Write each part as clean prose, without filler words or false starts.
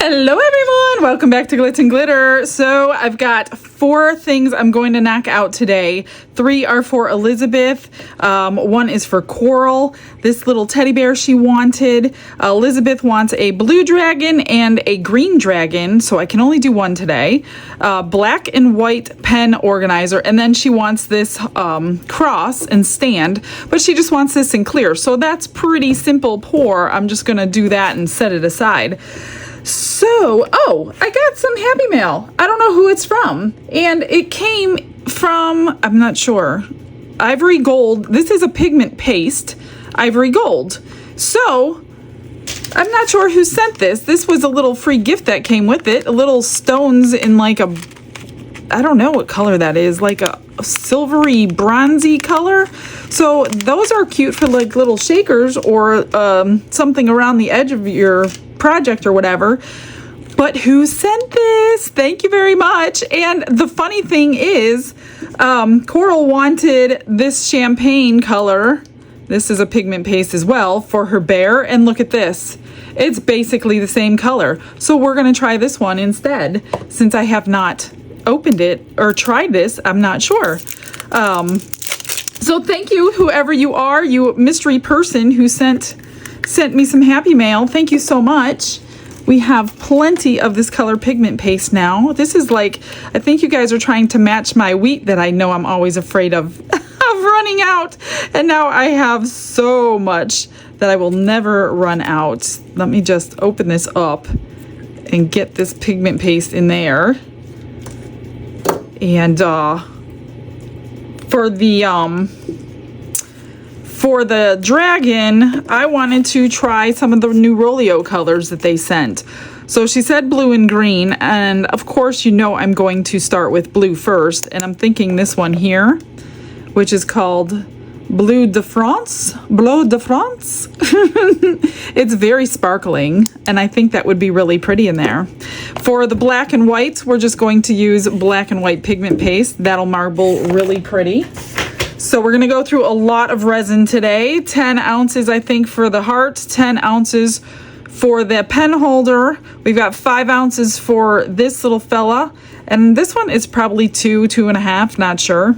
Hello everyone, welcome back to Glitz and Glitter. So I've got 4 things I'm going to knock out today. 3 are for Elizabeth, 1 is for Coral, this little teddy bear she wanted. Elizabeth wants a blue dragon and a green dragon, so I can only do 1 today. Black and white pen organizer, and then she wants this cross and stand, but she just wants this in clear. So that's pretty simple pour. I'm just gonna do that and set it aside. So, I got some Happy Mail. I don't know who it's from. And it came from, I'm not sure, Ivory Gold. This is a pigment paste, Ivory Gold. So, I'm not sure who sent this. This was a little free gift that came with it. A little stones in like a, I don't know what color that is, like a silvery bronzy color. So, those are cute for like little shakers or something around the edge of your project or whatever. But who sent this? Thank you very much. And the funny thing is, Coral wanted this champagne color. This is a pigment paste as well for her bear. And look at this. It's basically the same color. So we're going to try this one instead. Since I have not opened it or tried this, I'm not sure. So thank you, whoever you are, you mystery person who sent me some Happy Mail. Thank you so much. We have plenty of this color pigment paste now. This is like, I think you guys are trying to match my wheat that I know I'm always afraid of running out. And now I have so much that I will never run out. Let me just open this up and get this pigment paste in there. And for the dragon, I wanted to try some of the new Rolio colors that they sent. So she said blue and green, and of course you know I'm going to start with blue first, and I'm thinking this one here, which is called Bleu de France. Bleu de France. It's very sparkling, and I think that would be really pretty in there. For the black and whites, we're just going to use black and white pigment paste. That'll marble really pretty. So we're going to go through a lot of resin today. 10 ounces, I think, for the heart. 10 ounces for the pen holder. We've got 5 ounces for this little fella. And this one is probably 2.5, not sure.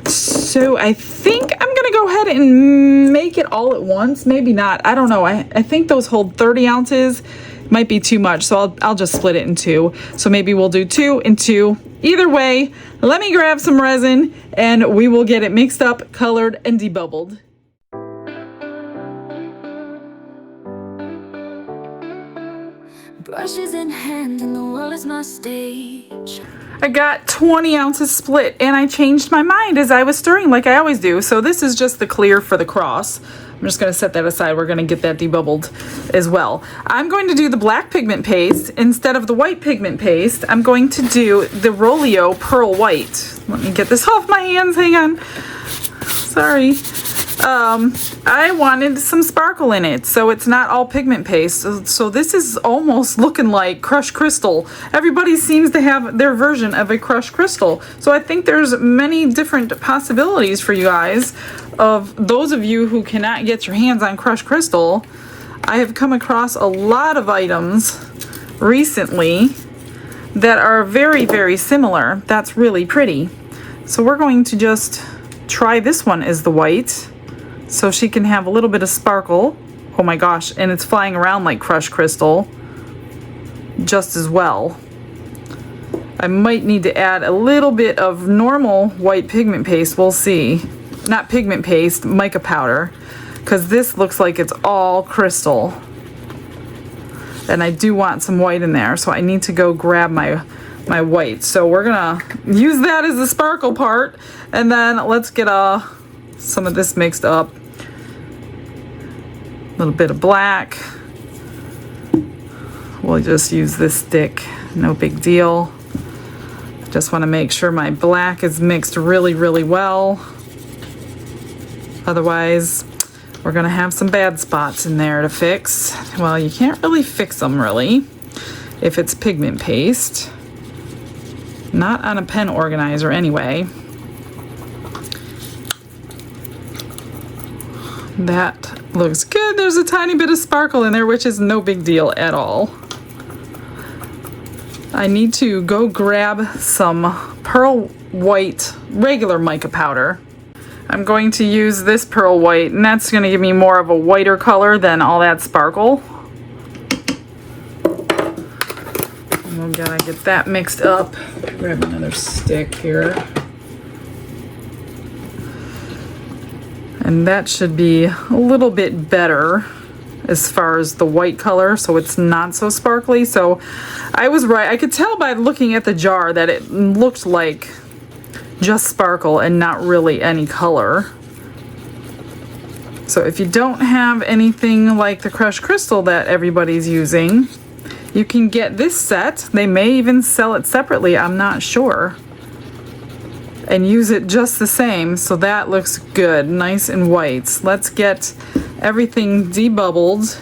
So I think I'm going to go ahead and make it all at once. Maybe not. I don't know. I think those hold 30 ounces. Might be too much, so I'll just split it in 2. So maybe we'll do 2 and 2. Either way, let me grab some resin and we will get it mixed up, colored, and debubbled. Brushes in hand and the world is my stage. I got 20 ounces split and I changed my mind as I was stirring like I always do. So this is just the clear for the cross. I'm just going to set that aside. We're going to get that debubbled as well. I'm going to do the black pigment paste instead of the white pigment paste. I'm going to do the Rolio Pearl White. Let me get this off my hands. Hang on. Sorry. I wanted some sparkle in it, so it's not all pigment paste. So this is almost looking like crushed crystal. Everybody seems to have their version of a crushed crystal. So I think there's many different possibilities for you guys. Of those of you who cannot get your hands on crushed crystal, I have come across a lot of items recently that are very, very similar. That's really pretty. So we're going to just try this one as the white so she can have a little bit of sparkle. Oh my gosh, and it's flying around like crushed crystal just as well. I might need to add a little bit of normal white pigment paste. We'll see. Not pigment paste, mica powder, because this looks like it's all crystal. And I do want some white in there, so I need to go grab my white. So we're gonna use that as the sparkle part, and then let's get some of this mixed up. A little bit of black. We'll just use this stick, no big deal. Just want to make sure my black is mixed really, really well. Otherwise, we're going to have some bad spots in there to fix. Well, you can't really fix them, really, if it's pigment paste. Not on a pen organizer, anyway. That looks good. There's a tiny bit of sparkle in there, which is no big deal at all. I need to go grab some pearl white regular mica powder. I'm going to use this pearl white, and that's going to give me more of a whiter color than all that sparkle. And we gotta get that mixed up. Grab another stick here. And that should be a little bit better as far as the white color, so it's not so sparkly. So I was right. I could tell by looking at the jar that it looked like just sparkle and not really any color. So if you don't have anything like the crushed crystal that everybody's using, you can get this set. They may even sell it separately, I'm not sure, and use it just the same. So that looks good, nice and white. Let's get everything debubbled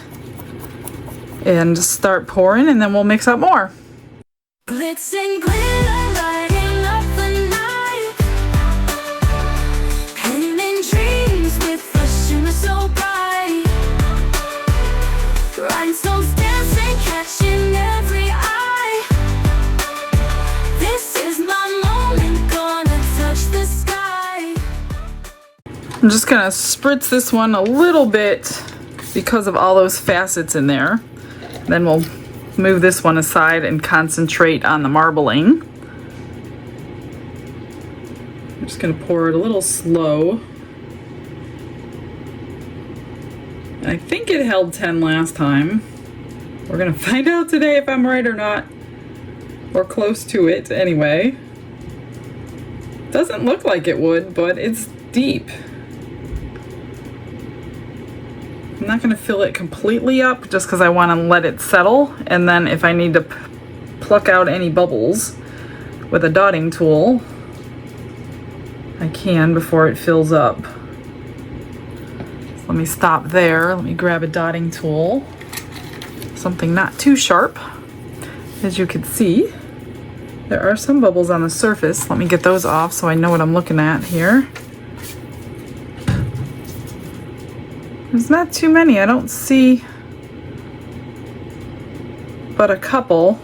and start pouring, and then we'll mix up more. Glitz and glitter, lighting up the night. Painting dreams with a shimmer so bright. Rhinestones dancing, catching every eye. This is my moment, gonna touch the sky. I'm just gonna spritz this one a little bit because of all those facets in there. Then we'll move this one aside and concentrate on the marbling. I'm just gonna pour it a little slow. And I think it held 10 last time. We're gonna find out today if I'm right or not. Or close to it anyway. Doesn't look like it would, but it's deep. I'm not going to fill it completely up just because I want to let it settle, and then if I need to pluck out any bubbles with a dotting tool, I can before it fills up. So let me stop there. Let me grab a dotting tool. Something not too sharp. As you can see, there are some bubbles on the surface. Let me get those off so I know what I'm looking at here. There's not too many. I don't see but a couple,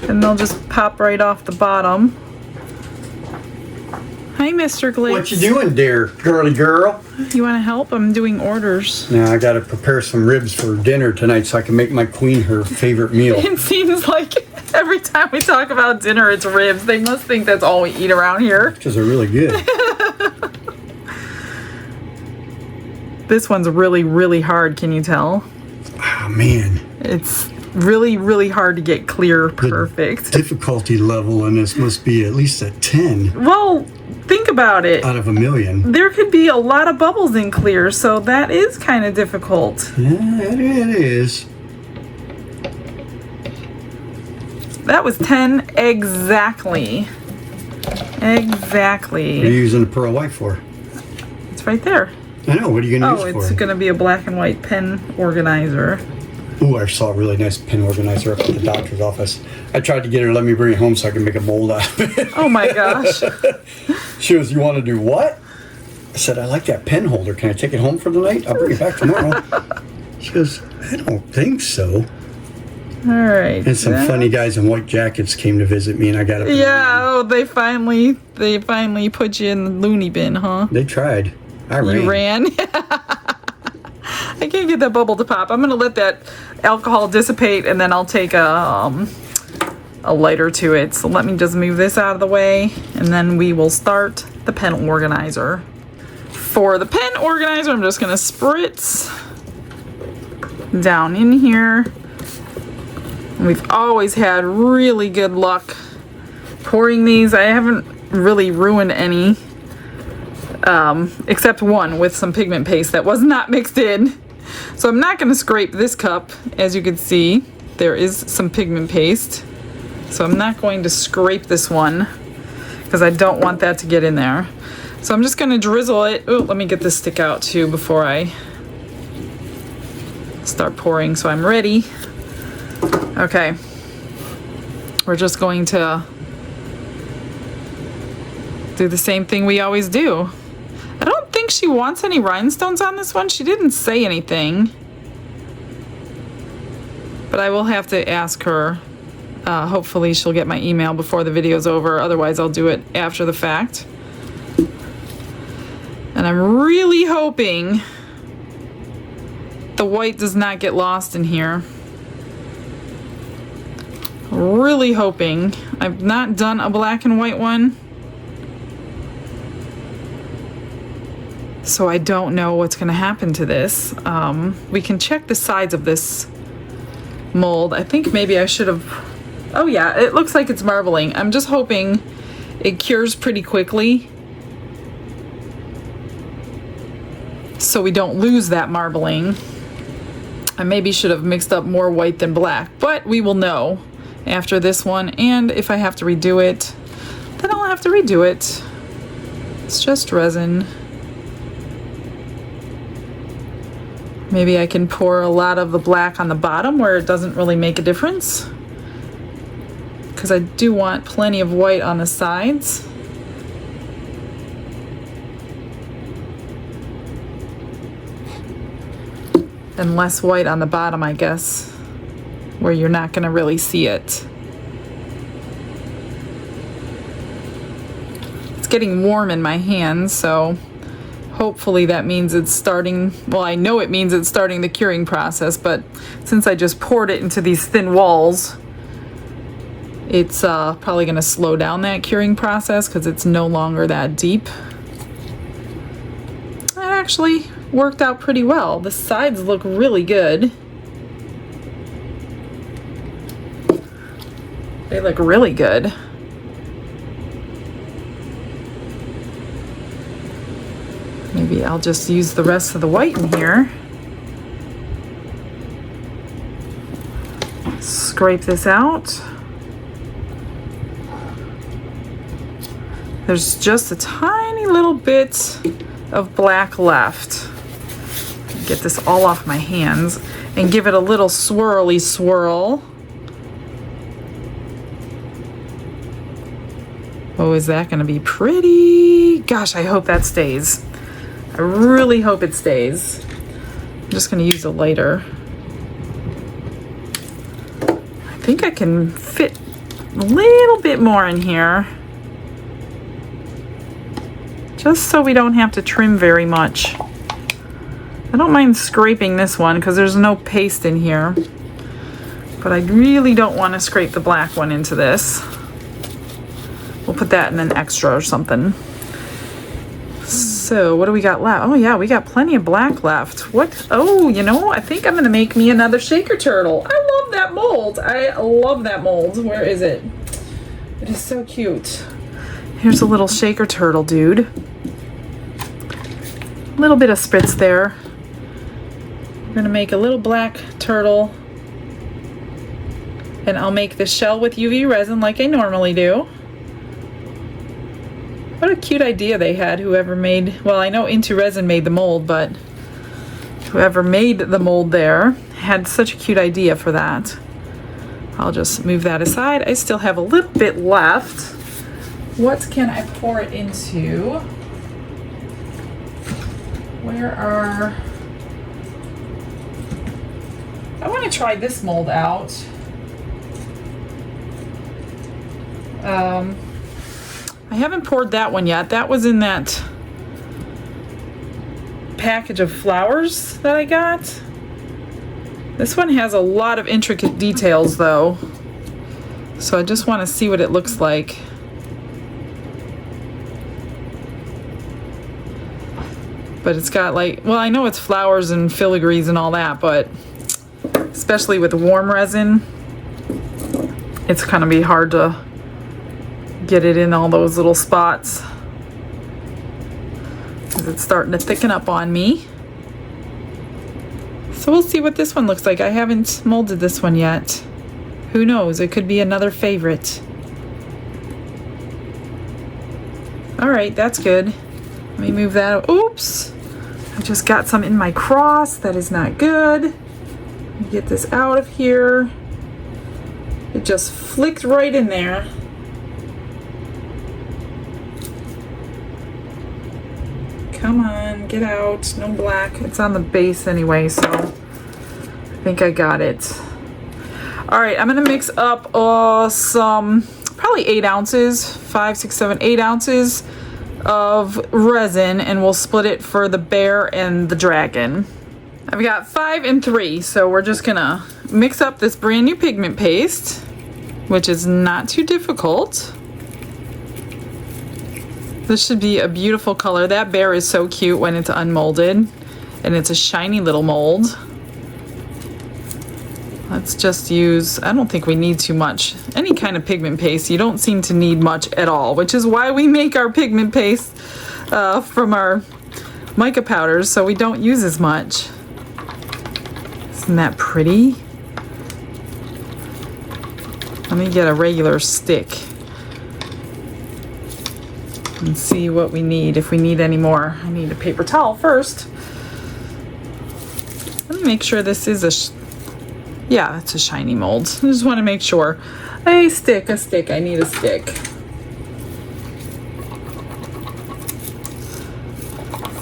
and they'll just pop right off the bottom. Hi, Mr. Glitz. What you doing, dear girly girl? You want to help? I'm doing orders. Now I got to prepare some ribs for dinner tonight so I can make my queen her favorite meal. It seems like every time we talk about dinner, it's ribs. They must think that's all we eat around here. Because they're really good. This one's really, really hard, can you tell? Oh, man. It's really, really hard to get clear perfect. The difficulty level on this must be at least a 10. Well, think about it. Out of a million. There could be a lot of bubbles in clear, so that is kind of difficult. Yeah, it is. That was 10 exactly. Exactly. What are you using the pearl white for? It's right there. I know. What are you going to use it for? Oh, it's going to be a black and white pen organizer. Ooh, I saw a really nice pen organizer up at the doctor's office. I tried to get her to let me bring it home so I can make a mold out of it. Oh my gosh. She goes, you want to do what? I said, I like that pen holder. Can I take it home for the night? I'll bring it back tomorrow. She goes, I don't think so. All right. And some funny guys in white jackets came to visit me, and I got it. Yeah, oh, they finally put you in the loony bin, huh? They tried. I ran. You ran? I can't get that bubble to pop. I'm gonna let that alcohol dissipate, and then I'll take a lighter to it. So let me just move this out of the way, and then we will start the pen organizer. For the pen organizer, I'm just gonna spritz down in here. We've always had really good luck pouring these. I haven't really ruined any, except one with some pigment paste that was not mixed in. So I'm not going to scrape this cup. As you can see, there is some pigment paste. So I'm not going to scrape this one because I don't want that to get in there. So I'm just going to drizzle it. Oh, let me get this stick out too before I start pouring so I'm ready. Okay, we're just going to do the same thing we always do. I don't think she wants any rhinestones on this one. She didn't say anything, but I will have to ask her Hopefully she'll get my email before the video's over. Otherwise, I'll do it after the fact. And I'm really hoping the white does not get lost in here. Really hoping. I've not done a black and white one, so I don't know what's going to happen to this. We can check the sides of this mold. I think maybe I should have... Oh yeah, it looks like it's marbling. I'm just hoping it cures pretty quickly, so we don't lose that marbling. I maybe should have mixed up more white than black, but we will know after this one. And if I have to redo it, then I'll have to redo it. It's just resin. Maybe I can pour a lot of the black on the bottom where it doesn't really make a difference, because I do want plenty of white on the sides. And less white on the bottom, I guess, where you're not going to really see it. It's getting warm in my hands, so hopefully that means it's starting, well, I know it means it's starting the curing process, but since I just poured it into these thin walls, it's probably going to slow down that curing process because it's no longer that deep. That actually worked out pretty well. The sides look really good. They look really good. Maybe I'll just use the rest of the white in here. Scrape this out. There's just a tiny little bit of black left. Get this all off my hands and give it a little swirly swirl. Oh, is that going to be pretty? Gosh, I hope that stays. I really hope it stays. I'm just going to use a lighter. I think I can fit a little bit more in here, just so we don't have to trim very much. I don't mind scraping this one because there's no paste in here, but I really don't want to scrape the black one into this. We'll put that in an extra or something. So what do we got left? Oh yeah, we got plenty of black left. What? Oh, you know, I think I'm gonna make me another shaker turtle. I love that mold. I love that mold. Where is it? It is so cute. Here's a little shaker turtle dude. A little bit of spritz there. I'm gonna make a little black turtle, and I'll make the shell with UV resin like I normally do. What a cute idea they had, whoever made, well, I know Into Resin made the mold, but whoever made the mold there had such a cute idea for that. I'll just move that aside. I still have a little bit left. What can I pour it into? Where are... I want to try this mold out. I haven't poured that one yet. That was in that package of flowers that I got. This one has a lot of intricate details though, so I just want to see what it looks like. But it's got like, well, I know it's flowers and filigrees and all that, but especially with warm resin, it's gonna be hard to get it in all those little spots because it's starting to thicken up on me. So we'll see what this one looks like. I haven't molded this one yet. Who knows? It could be another favorite. All right, that's good. Let me move that. Oops! I just got some in my cross. That is not good. Let me get this out of here. It just flicked right in there. Come on, get out. No black. It's on the base anyway, so I think I got it. All right, I'm gonna mix up some, probably 8 ounces, 5, 6, 7, 8 ounces of resin, and we'll split it for the bear and the dragon. I've got 5 and 3, so we're just gonna mix up this brand new pigment paste, which is not too difficult. This should be a beautiful color. That bear is so cute when it's unmolded, and it's a shiny little mold. Let's just use, I don't think we need too much. Any kind of pigment paste, you don't seem to need much at all, which is why we make our pigment paste from our mica powders, so we don't use as much. Isn't that pretty? Let me get a regular stick and see what we need, if we need any more. I need a paper towel first. Let me make sure this is yeah, it's a shiny mold. I just want to make sure. A stick, I need a stick.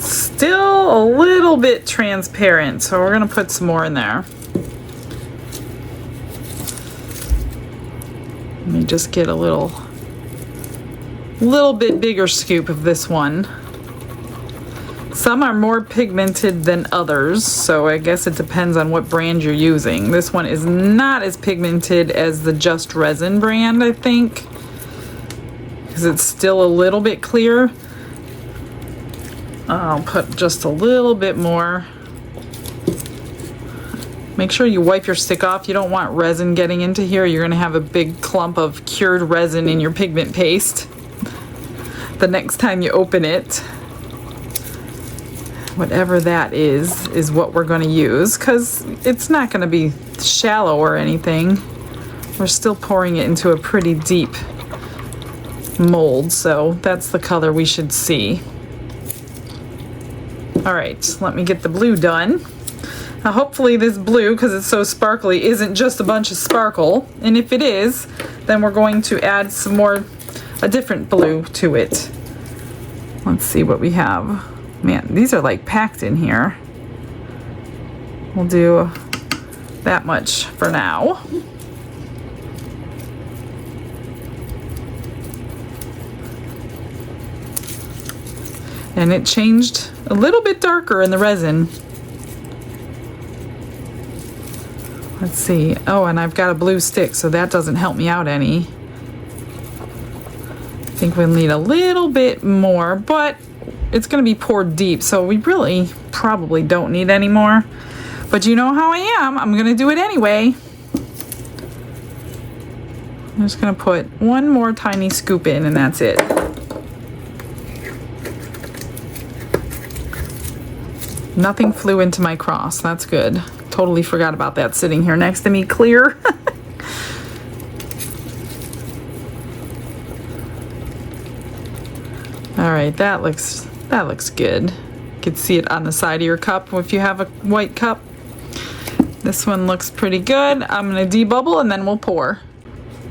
Still a little bit transparent, so we're gonna put some more in there. Let me just get a little bit bigger scoop of this one. Some are more pigmented than others, so I guess it depends on what brand you're using. This one is not as pigmented as the Just Resin brand, I think, because it's still a little bit clear. I'll put just a little bit more. Make sure you wipe your stick off. You don't want resin getting into here. You're gonna have a big clump of cured resin in your pigment paste the next time you open it. Whatever that is what we're going to use, because it's not going to be shallow or anything. We're still pouring it into a pretty deep mold, so that's the color we should see. All right, let me get the blue done. Now hopefully this blue, because it's so sparkly, isn't just a bunch of sparkle, and if it is, then we're going to add some more, a different blue to it. Let's see what we have. Man, these are like packed in here. We'll do that much for now. And it changed a little bit darker in the resin. Let's see. Oh, and I've got a blue stick, so that doesn't help me out any. I think we'll need a little bit more, but it's going to be poured deep, so we really probably don't need any more. But you know how I am. I'm going to do it anyway. I'm just going to put one more tiny scoop in, and that's it. Nothing flew into my cross. That's good. Totally forgot about that sitting here next to me clear. All right, that looks good. You can see it on the side of your cup if you have a white cup. This one looks pretty good. I'm gonna debubble and then we'll pour.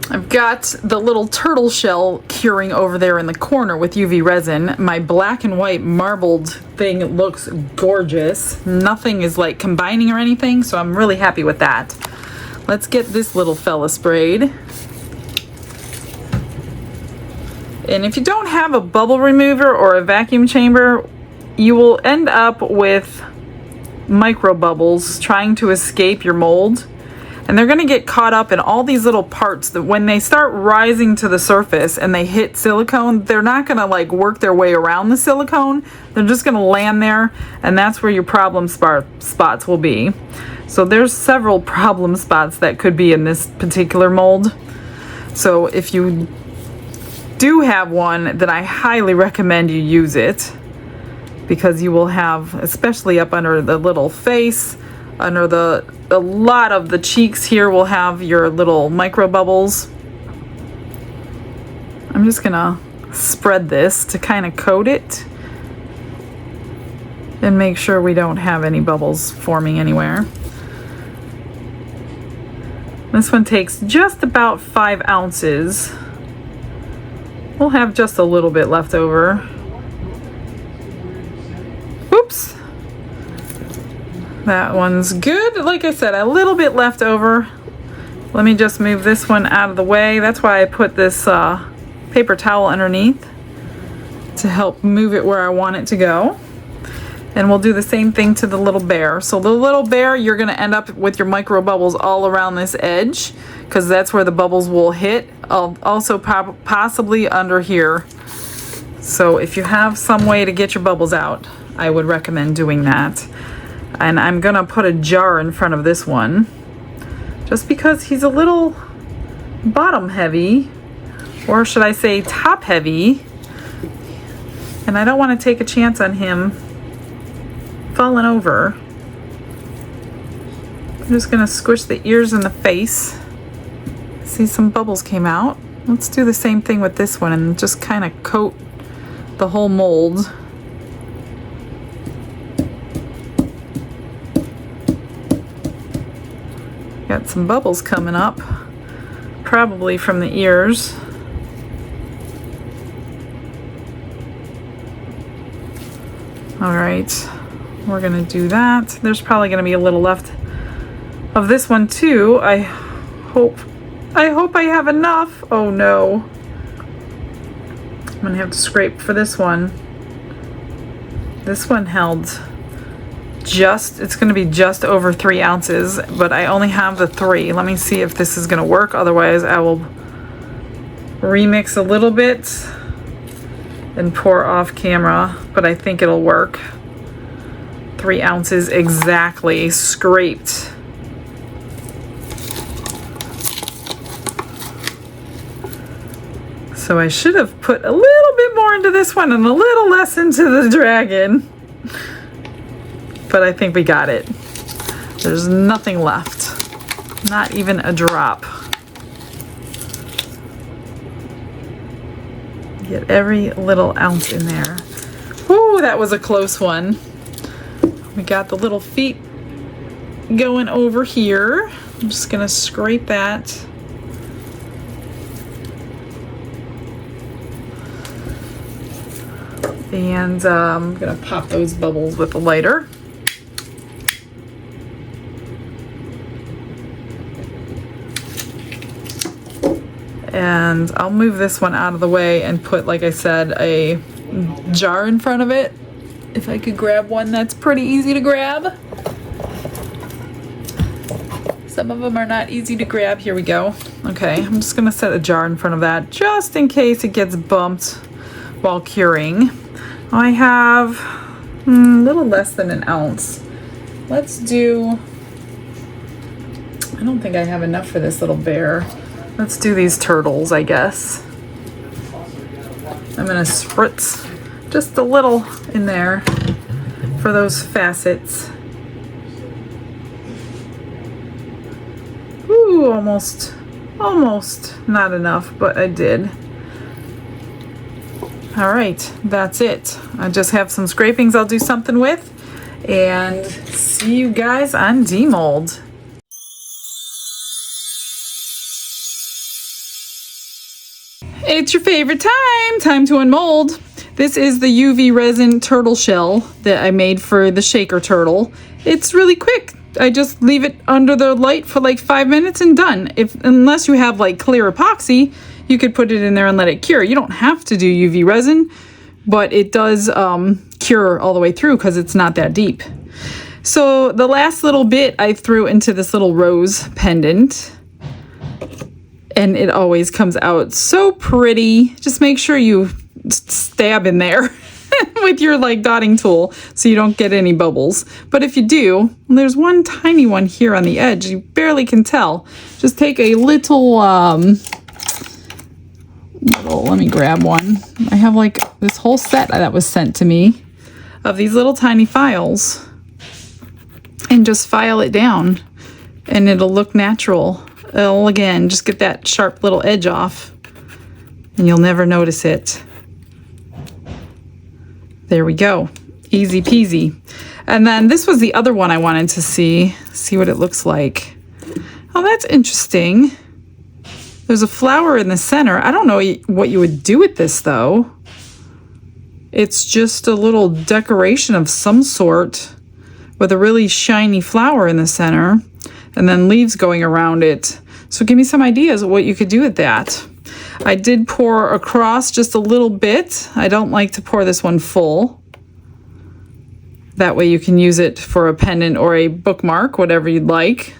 I've got the little turtle shell curing over there in the corner with UV resin. My black and white marbled thing looks gorgeous. Nothing is like combining or anything, so I'm really happy with that. Let's get this little fella sprayed. And if you don't have a bubble remover or a vacuum chamber, you will end up with micro bubbles trying to escape your mold. And they're gonna get caught up in all these little parts that when they start rising to the surface and they hit silicone, they're not gonna like work their way around the silicone. They're just gonna land there, and that's where your problem spots will be. So there's several problem spots that could be in this particular mold. So if you do have one, then I highly recommend you use it, because you will have, especially up under the little face, under a lot of the cheeks here will have your little micro bubbles. I'm just gonna spread this to kind of coat it and make sure we don't have any bubbles forming anywhere. This one takes just about 5 ounces. We'll have just a little bit left over. Oops. That one's good. Like I said, a little bit left over. Let me just move this one out of the way. That's why I put this paper towel underneath to help move it where I want it to go. And we'll do the same thing to the little bear. So the little bear, you're gonna end up with your micro bubbles all around this edge because that's where the bubbles will hit. Also possibly under here. So if you have some way to get your bubbles out, I would recommend doing that. And I'm gonna put a jar in front of this one just because he's a little bottom heavy, or should I say top heavy. And I don't want to take a chance on him falling over. I'm just gonna squish the ears and the face. See, some bubbles came out. Let's do the same thing with this one and just kind of coat the whole mold. Got some bubbles coming up, probably from the ears. All right, we're gonna do that. There's probably gonna be a little left of this one too. I hope I have enough. Oh no. I'm gonna have to scrape for this one. This one held it's gonna be just over 3 ounces, but I only have the 3. Let me see if this is gonna work. Otherwise, I will remix a little bit and pour off camera, but I think it'll work. 3 ounces exactly scraped. So I should have put a little bit more into this one and a little less into the dragon. But I think we got it. There's nothing left. Not even a drop. Get every little ounce in there. Ooh, that was a close one. We got the little feet going over here. I'm just gonna scrape that. And I'm gonna pop those bubbles with a lighter. And I'll move this one out of the way and put, like I said, a jar in front of it. If I could grab one that's pretty easy to grab. Some of them are not easy to grab. Here we go. Okay, I'm just gonna set a jar in front of that just in case it gets bumped while curing. I have a little less than an ounce. Let's do, I don't think I have enough for this little bear. Let's do these turtles, I guess. I'm gonna spritz just a little in there for those facets. Ooh, almost not enough, but I did. All right, that's it. I just have some scrapings I'll do something with, and see you guys on Demold. It's your favorite time to unmold. This is the UV resin turtle shell that I made for the shaker turtle. It's really quick. I just leave it under the light for like 5 minutes and done. Unless you have like clear epoxy, you could put it in there and let it cure. You don't have to do UV resin, but it does cure all the way through because it's not that deep. So the last little bit I threw into this little rose pendant, and it always comes out so pretty. Just make sure you stab in there with your like dotting tool so you don't get any bubbles. But if you do, there's one tiny one here on the edge. You barely can tell. Just take a little, let me grab one. I have like this whole set that was sent to me of these little tiny files, and just file it down and it'll look natural. It'll, again, just get that sharp little edge off and you'll never notice it. There we go. Easy peasy. And then this was the other one I wanted to see what it looks like. Oh, that's interesting. There's a flower in the center. I don't know what you would do with this though. It's just a little decoration of some sort with a really shiny flower in the center and then leaves going around it. So give me some ideas of what you could do with that. I did pour across just a little bit. I don't like to pour this one full. That way you can use it for a pendant or a bookmark, whatever you'd like.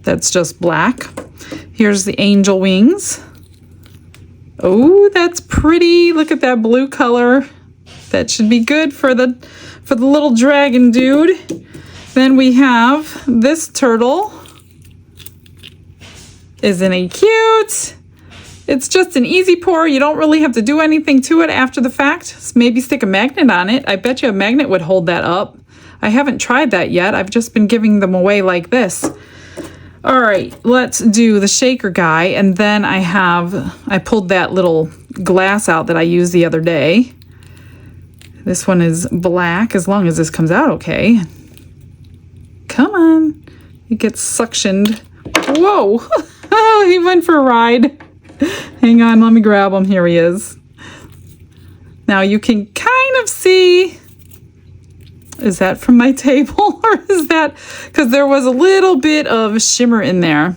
That's just black. Here's the angel wings. Oh, that's pretty. Look at that blue color. That should be good for the little dragon dude. Then we have this turtle. Isn't he cute? It's just an easy pour. You don't really have to do anything to it after the fact. Maybe stick a magnet on it. I bet you a magnet would hold that up. I haven't tried that yet. I've just been giving them away like this. All right, let's do the shaker guy. And then I pulled that little glass out that I used the other day. This one is black, as long as this comes out okay. Come on. It gets suctioned. Whoa, he went for a ride. Hang on, let me grab him. Here he is. Now you can kind of see, is that from my table or is that, because there was a little bit of shimmer in there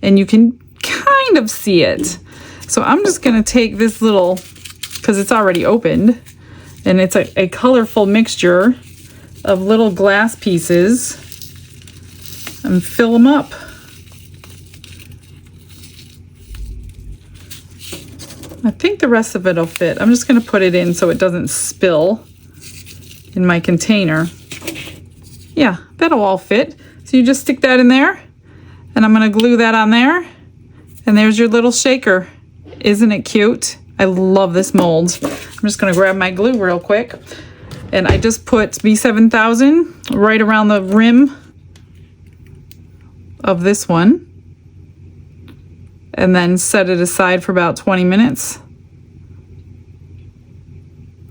and you can kind of see it. So I'm just going to take this little, because it's already opened, and it's a colorful mixture of little glass pieces, and fill them up. I think the rest of it will fit. I'm just going to put it in so it doesn't spill in my container. Yeah, that'll all fit. So you just stick that in there, and I'm going to glue that on there, and there's your little shaker. Isn't it cute? I love this mold. I'm just going to grab my glue real quick, and I just put B7000 right around the rim of this one, and then set it aside for about 20 minutes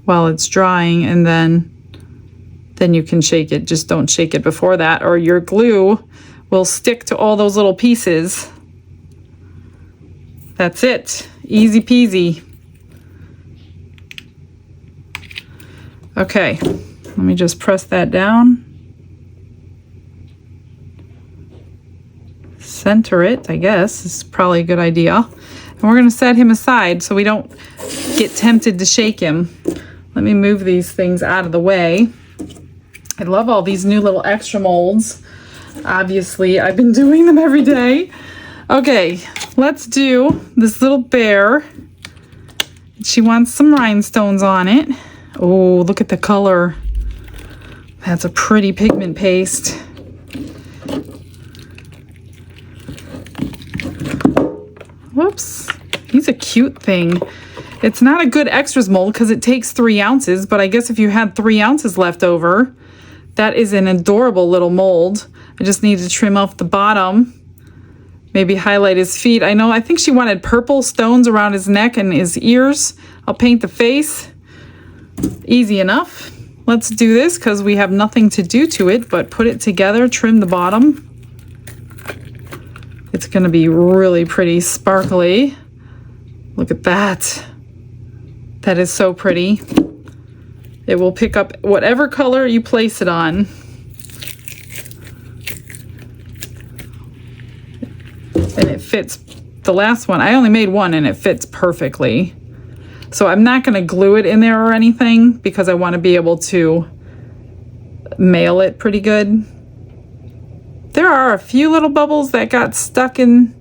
while it's drying, and then you can shake it. Just don't shake it before that, or your glue will stick to all those little pieces. That's it. Easy peasy. Okay, let me just press that down. Center it, I guess, is probably a good idea. And we're gonna set him aside so we don't get tempted to shake him. Let me move these things out of the way. I love all these new little extra molds. Obviously, I've been doing them every day. Okay, let's do this little bear. She wants some rhinestones on it. Oh, look at the color. That's a pretty pigment paste. Whoops, he's a cute thing. It's not a good extras mold because it takes 3 ounces, but I guess if you had 3 ounces left over, that is an adorable little mold. I just need to trim off the bottom, maybe highlight his feet. I think she wanted purple stones around his neck and his ears. I'll paint the face. Easy enough. Let's do this because we have nothing to do to it but put it together, trim the bottom. It's going to be really pretty sparkly. Look at that. That is so pretty. It will pick up whatever color you place it on. And it fits. The last one, I only made one and it fits perfectly. So I'm not going to glue it in there or anything because I want to be able to mail it pretty good. There are a few little bubbles that got stuck in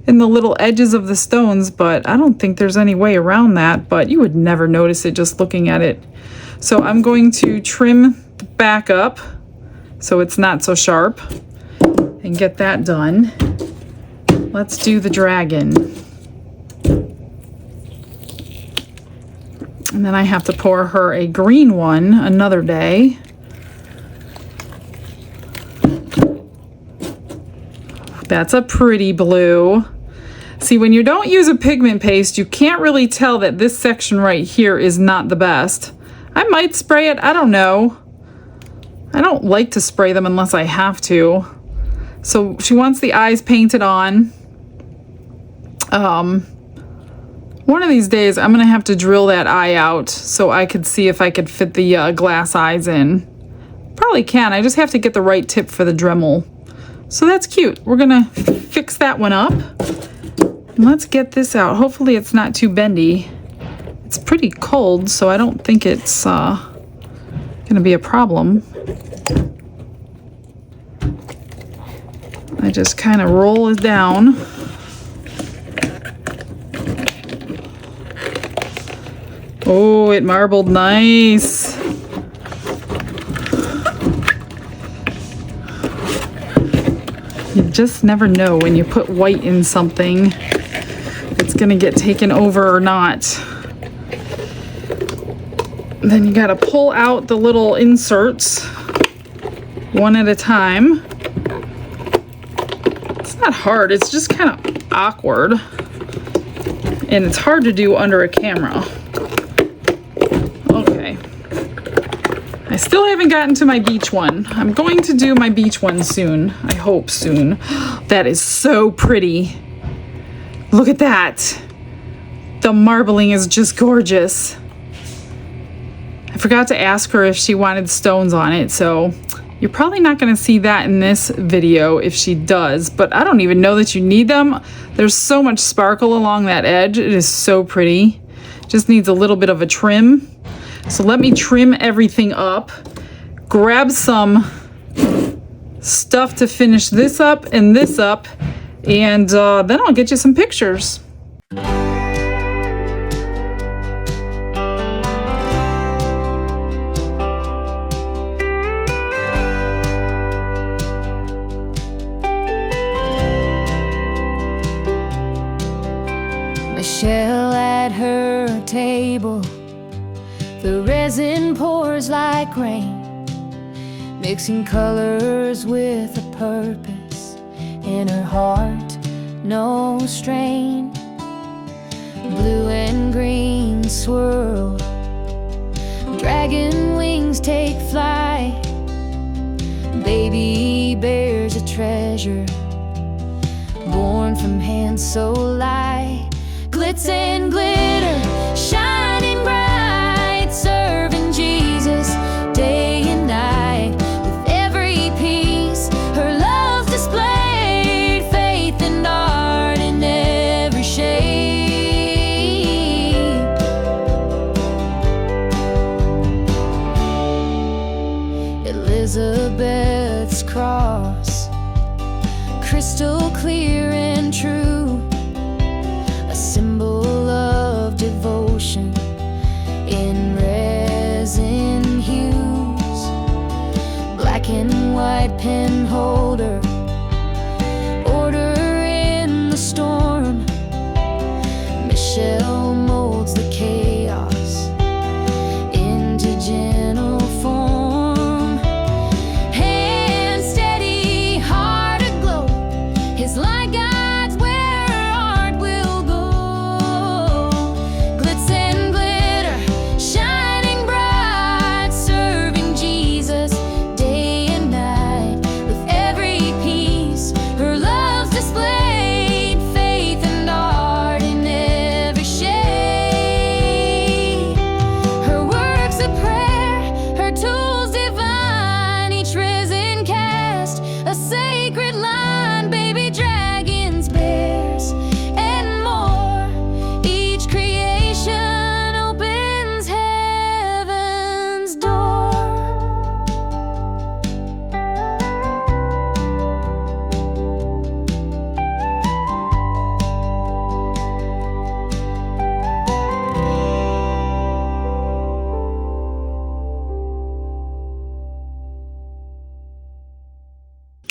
the little edges of the stones, but I don't think there's any way around that, but you would never notice it just looking at it. So I'm going to trim the back up so it's not so sharp and get that done. Let's do the dragon. And then I have to pour her a green one another day. That's a pretty blue. See, when you don't use a pigment paste, you can't really tell that this section right here is not the best. I might spray it, I don't know. I don't like to spray them unless I have to. So she wants the eyes painted on. One of these days I'm gonna have to drill that eye out so I could see if I could fit the glass eyes in. Probably can, I just have to get the right tip for the Dremel. So that's cute. We're gonna fix that one up. And let's get this out. Hopefully it's not too bendy. It's pretty cold, so I don't think it's gonna be a problem. I just kind of roll it down. Oh, it marbled nice. You just never know when you put white in something, it's gonna get taken over or not. Then you gotta pull out the little inserts one at a time. It's not hard, it's just kind of awkward. And it's hard to do under a camera. Okay. I still haven't gotten to my beach one. I'm going to do my beach one soon. I hope soon. That is so pretty. Look at that. The marbling is just gorgeous. I forgot to ask her if she wanted stones on it, so you're probably not going to see that in this video if she does, but I don't even know that you need them. There's so much sparkle along that edge. It is so pretty. Just needs a little bit of a trim. So let me trim everything up, grab some stuff to finish this up, and then I'll get you some pictures. Michelle at her table, the resin pours like rain, mixing colors with a purpose. In her heart, no strain. Blue and green swirl, dragon wings take flight. Baby bears a treasure, born from hands so light. Glitz and glitter, shining bright, serving Jesus day and night. With every piece, her love displayed, faith and art in every shade. Elizabeth's cross, crystal clear and true, symbol of devotion in resin hues. Black and white pen holder, order in the storm. Michelle molds the chaos into gentle form. Hand steady, heart aglow, his light guides where art will go. Glitz and glitter, shining bright, serving Jesus day and night. With every piece, her love's displayed, faith and art in every shade. Her works of prayer, her tools divine, each resin cast a sacred line. Baby dragons, bears, and more. Each creation opens heaven's door.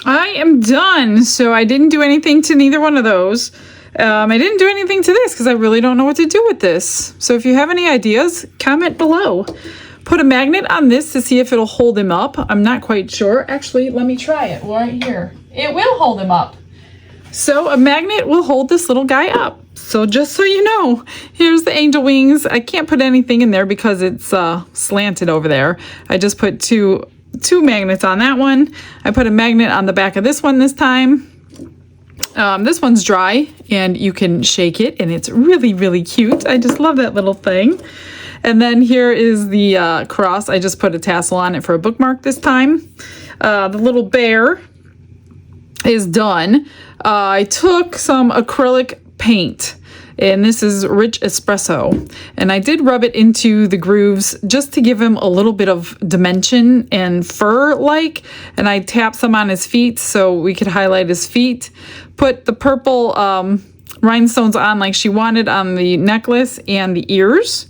I am done. So I didn't do anything to neither one of those. I didn't do anything to this because I really don't know what to do with this. So if you have any ideas, comment below. Put a magnet on this to see if it'll hold him up. I'm not quite sure. Actually, let me try it right here. It will hold him up. So a magnet will hold this little guy up. So just so you know, here's the angel wings. I can't put anything in there because it's slanted over there. I just put two magnets on that one. I put a magnet on the back of this one this time. This one's dry and you can shake it and it's really, really cute. I just love that little thing. And then here is the cross. I just put a tassel on it for a bookmark this time. The little bear. is done, I took some acrylic paint, and this is Rich Espresso, and I did rub it into the grooves just to give him a little bit of dimension and fur-like, and I tapped some on his feet so we could highlight his feet. Put the purple rhinestones on like she wanted on the necklace and the ears,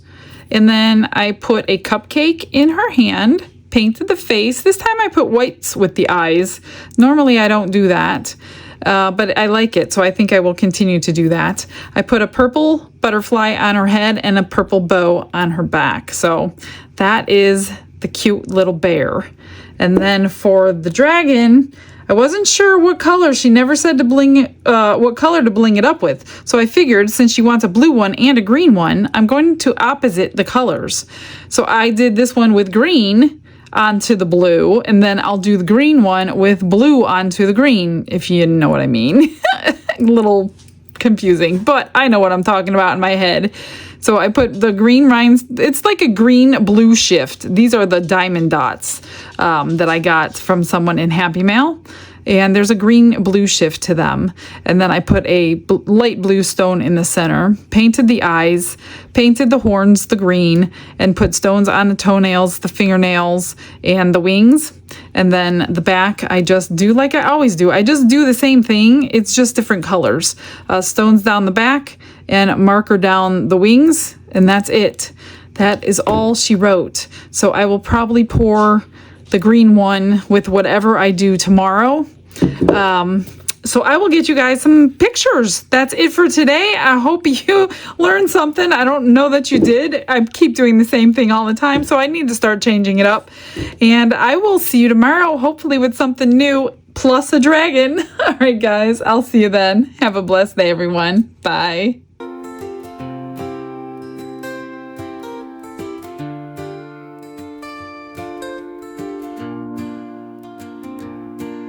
and then I put a cupcake in her hand, painted the face. This time I put whites with the eyes. Normally I don't do that. But I like it, so I think I will continue to do that. I put a purple butterfly on her head and a purple bow on her back. So that is the cute little bear. And then for the dragon, I wasn't sure what color. She never said to bling what color to bling it up with. So I figured since she wants a blue one and a green one, I'm going to opposite the colors. So I did this one with green onto the blue, and then I'll do the green one with blue onto the green, if you know what I mean. A little confusing, but I know what I'm talking about in my head. So I put the green rines. It's like a green blue shift. These are the diamond dots that I got from someone in Happy Mail. And there's a green blue shift to them. And then I put a light blue stone in the center, painted the eyes, painted the horns the green, and put stones on the toenails, the fingernails, and the wings. And then the back, I just do like I always do. I just do the same thing. It's just different colors. Stones down the back and marker down the wings. And that's it. That is all she wrote. So I will probably pour the green one with whatever I do tomorrow. So I will get you guys some pictures. That's it for today. I hope you learned something. I don't know that you did. I keep doing the same thing all the time, so I need to start changing it up. And I will see you tomorrow, hopefully with something new, plus a dragon. All right, guys, I'll see you then. Have a blessed day, everyone. Bye.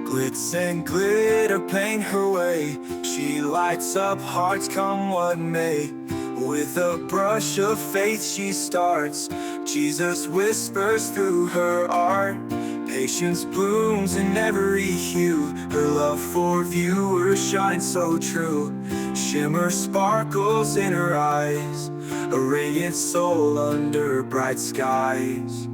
Glitz and glitter paint her way. She lights up hearts come what may. With a brush of faith she starts. Jesus whispers through her art. Patience blooms in every hue. Her love for viewers shines so true. Shimmer sparkles in her eyes. A radiant soul under bright skies.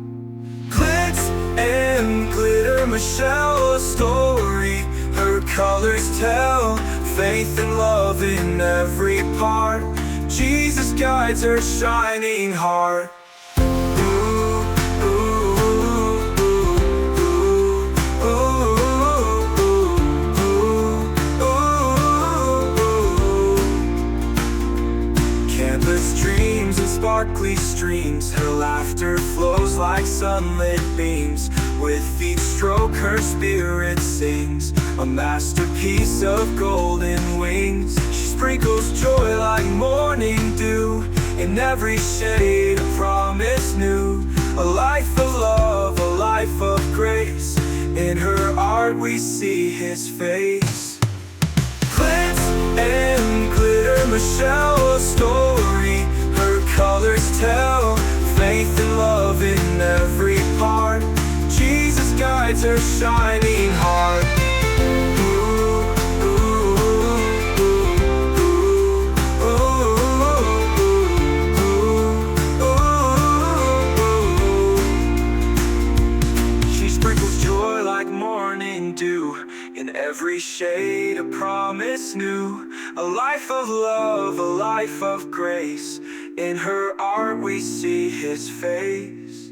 Glitz and glitter, Michelle, a story. Her colors tell faith and love in every part. Jesus guides her shining heart. Canvas dreams and sparkly streams. Her laughter flows like sunlit beams. With each stroke her spirit sings. A masterpiece of golden wings. She sprinkles joy like morning dew. In every shade a promise new. A life of love, a life of grace. In her art we see his face. Glitz and glitter, Michelle, a story. Her colors tell faith and love in every part. Jesus guides her shining heart. She sprinkles joy like morning dew. In every shade a promise new. A life of love, a life of grace. In her art we see his face.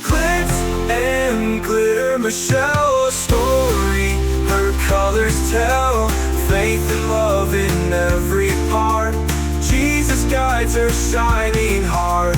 Glitz and glitter, Michelle, a story. Her colors tell faith and love in every part. Jesus guides her shining heart.